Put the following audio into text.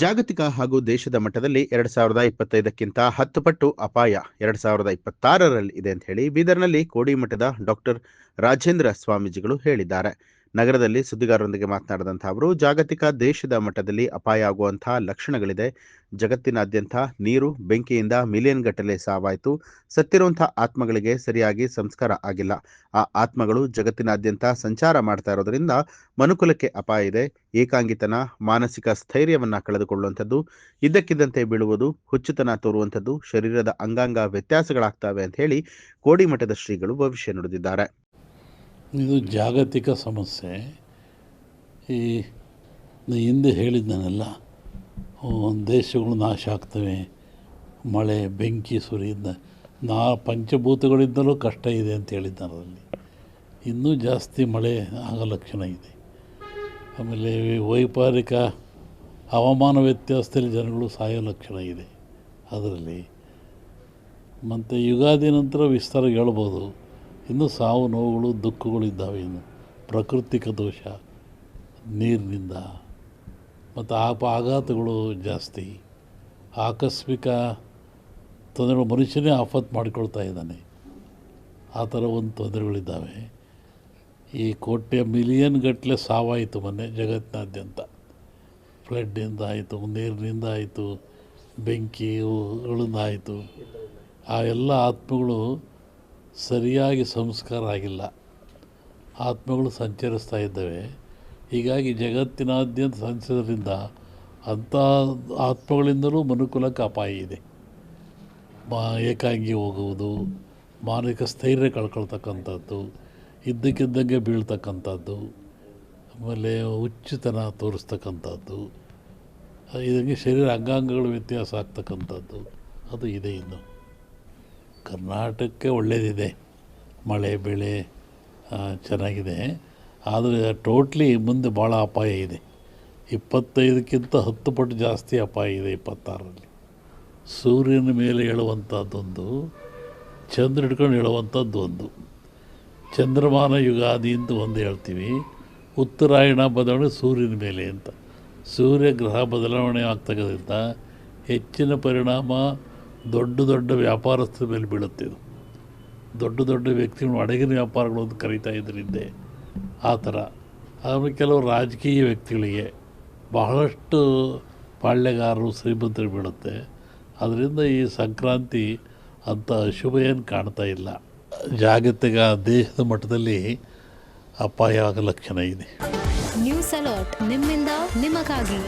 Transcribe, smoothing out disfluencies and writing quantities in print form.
ಜಾಗತಿಕ ಹಾಗೂ ದೇಶದ ಮಟ್ಟದಲ್ಲಿ 2025ಕ್ಕಿಂತ 10 ಪಟ್ಟು ಅಪಾಯ 2026ರಲ್ಲಿ ಇದೆ ಅಂತ ಹೇಳಿ ಬೀದರ್ನಲ್ಲಿ ಕೋಡಿಮಠದ ಡಾಕ್ಟರ್ ರಾಜೇಂದ್ರ ಸ್ವಾಮೀಜಿಗಳು ಹೇಳಿದ್ದಾರೆ. ನಗರದಲ್ಲಿ ಸುದ್ದಿಗಾರರೊಂದಿಗೆ ಮಾತನಾಡಿದಂತಹ ಅವರು, ಜಾಗತಿಕ ದೇಶದ ಮಟ್ಟದಲ್ಲಿ ಅಪಾಯ ಆಗುವಂತಹ ಲಕ್ಷಣಗಳಿದೆ. ಜಗತ್ತಿನಾದ್ಯಂತ ನೀರು, ಬೆಂಕಿಯಿಂದ ಮಿಲಿಯನ್ ಗಟ್ಟಲೆ ಸಾವಾಯಿತು. ಸತ್ತಿರುವಂತಹ ಆತ್ಮಗಳಿಗೆ ಸರಿಯಾಗಿ ಸಂಸ್ಕಾರ ಆಗಿಲ್ಲ. ಆ ಆತ್ಮಗಳು ಜಗತ್ತಿನಾದ್ಯಂತ ಸಂಚಾರ ಮಾಡ್ತಾ ಇರೋದ್ರಿಂದ ಮನುಕುಲಕ್ಕೆ ಅಪಾಯ ಇದೆ. ಏಕಾಂಗಿತನ, ಮಾನಸಿಕ ಸ್ಥೈರ್ಯವನ್ನ ಕಳೆದುಕೊಳ್ಳುವಂಥದ್ದು, ಇದ್ದಕ್ಕಿದ್ದಂತೆ ಬೀಳುವುದು, ಹುಚ್ಚುತನ ತೋರುವಂಥದ್ದು, ಶರೀರದ ಅಂಗಾಂಗ ವ್ಯತ್ಯಾಸಗಳಾಗ್ತವೆ ಅಂತ ಹೇಳಿ ಕೋಡಿಮಠದ ಶ್ರೀಗಳು ಭವಿಷ್ಯ ನುಡಿದಿದ್ದಾರೆ. ಇದು ಜಾಗತಿಕ ಸಮಸ್ಯೆ. ಈ ಹಿಂದೆ ಹೇಳಿದ್ದನ್ನೆಲ್ಲ ದೇಶಗಳು ನಾಶ ಆಗ್ತವೆ, ಮಳೆ, ಬೆಂಕಿ, ಸುರಿಯಿಂದ ಪಂಚಭೂತಗಳಿಂದಲೂ ಕಷ್ಟ ಇದೆ ಅಂತ ಹೇಳಿದ್ದಾರೆ. ಅದರಲ್ಲಿ ಇನ್ನೂ ಜಾಸ್ತಿ ಮಳೆ ಆಗೋ ಲಕ್ಷಣ ಇದೆ. ಆಮೇಲೆ ವೈಪರೀಕ ಹವಾಮಾನ ವ್ಯತ್ಯಾಸದಲ್ಲಿ ಜನಗಳು ಸಾಯೋ ಲಕ್ಷಣ ಇದೆ ಅದರಲ್ಲಿ. ಮತ್ತು ಯುಗಾದಿ ನಂತರ ವಿಸ್ತಾರ ಹೇಳ್ಬೋದು. ಇನ್ನೂ ಸಾವು ನೋವುಗಳು, ದುಃಖಗಳಿದ್ದಾವೆ. ಇನ್ನು ಪ್ರಾಕೃತಿಕ ದೋಷ, ನೀರಿನಿಂದ ಮತ್ತು ಆಘಾತಗಳು ಜಾಸ್ತಿ, ಆಕಸ್ಮಿಕ ತೊಂದರೆಗಳು, ಮನುಷ್ಯನೇ ಆಫತ್ ಮಾಡಿಕೊಳ್ತಾ ಇದ್ದಾನೆ. ಆ ಥರ ಒಂದು ತೊಂದರೆಗಳಿದ್ದಾವೆ. ಈ ಮಿಲಿಯನ್ ಗಟ್ಟಲೆ ಸಾವಾಯಿತು ಮೊನ್ನೆ ಜಗತ್ತಿನಾದ್ಯಂತ. ಫ್ಲಡ್ಡಿಂದ ಆಯಿತು, ನೀರಿನಿಂದ ಆಯಿತು, ಬೆಂಕಿಗಳಿಂದ ಆಯಿತು. ಆ ಎಲ್ಲ ಆತ್ಮಗಳು ಸರಿಯಾಗಿ ಸಂಸ್ಕಾರ ಆಗಿಲ್ಲ, ಆತ್ಮಗಳು ಸಂಚರಿಸ್ತಾ ಇದ್ದಾವೆ. ಹೀಗಾಗಿ ಜಗತ್ತಿನಾದ್ಯಂತ ಸಂಚರಿಸೋದ್ರಿಂದ ಅಂಥ ಆತ್ಮಗಳಿಂದಲೂ ಮನುಕುಲಕ್ಕೆ ಅಪಾಯ ಇದೆ. ಏಕಾಂಗಿ ಹೋಗುವುದು, ಮಾನಸಿಕ ಸ್ಥೈರ್ಯ ಕಳ್ಕೊಳ್ತಕ್ಕಂಥದ್ದು, ಇದ್ದಕ್ಕಿದ್ದಂಗೆ ಬೀಳ್ತಕ್ಕಂಥದ್ದು, ಆಮೇಲೆ ಹುಚ್ಚುತನ ತೋರಿಸ್ತಕ್ಕಂಥದ್ದು, ಇದಕ್ಕೆ ಶರೀರ ಅಂಗಾಂಗಗಳು ವ್ಯತ್ಯಾಸ ಆಗ್ತಕ್ಕಂಥದ್ದು ಅದು ಇದೆ. ಇನ್ನು ಕರ್ನಾಟಕಕ್ಕೆ ಒಳ್ಳೆಯದಿದೆ, ಮಳೆ ಬೆಳೆ ಚೆನ್ನಾಗಿದೆ. ಆದರೆ ಟೋಟ್ಲಿ ಮುಂದೆ ಭಾಳ ಅಪಾಯ ಇದೆ. 25ಕ್ಕಿಂತ 10 ಪಟ್ಟು ಜಾಸ್ತಿ ಅಪಾಯ ಇದೆ 26ರಲ್ಲಿ. ಸೂರ್ಯನ ಮೇಲೆ ಹೇಳುವಂಥದ್ದೊಂದು, ಚಂದ್ರ ಹಿಡ್ಕೊಂಡು ಹೇಳುವಂಥದ್ದು ಒಂದು. ಚಂದ್ರಮಾನ ಯುಗಾದಿ ಅಂತ ಒಂದು ಹೇಳ್ತೀವಿ, ಉತ್ತರಾಯಣ ಬದಲಾವಣೆ ಸೂರ್ಯನ ಮೇಲೆ ಅಂತ. ಸೂರ್ಯ ಗ್ರಹ ಬದಲಾವಣೆ ಆಗ್ತಕ್ಕಂಥ ಹೆಚ್ಚಿನ ಪರಿಣಾಮ ದೊಡ್ಡ ದೊಡ್ಡ ವ್ಯಾಪಾರಸ್ಥರ ಮೇಲೆ ಬೀಳುತ್ತೆ. ಇದು ದೊಡ್ಡ ದೊಡ್ಡ ವ್ಯಕ್ತಿಗಳು, ಹಡಗಿನ ವ್ಯಾಪಾರಗಳು ಅಂತ ಕರೀತಾ ಇದ್ರು ಹಿಂದೆ, ಆ ಥರ. ಆಮೇಲೆ ಕೆಲವು ರಾಜಕೀಯ ವ್ಯಕ್ತಿಗಳಿಗೆ, ಬಹಳಷ್ಟು ಪಾಳ್ಯಗಾರರು, ಶ್ರೀಮಂತರು ಬೀಳುತ್ತೆ. ಅದರಿಂದ ಈ ಸಂಕ್ರಾಂತಿ ಅಂಥ ಅಶುಭ ಏನು ಕಾಣ್ತಾ ಇಲ್ಲ. ಜಾಗತಿಕ ದೇಶದ ಮಟ್ಟದಲ್ಲಿ ಅಪಾಯ ಆಗೋ ಲಕ್ಷಣ ಇದೆ. ನ್ಯೂಸ್ ಅಲರ್ಟ್, ನಿಮ್ಮಿಂದ ನಿಮಗಾಗಿ.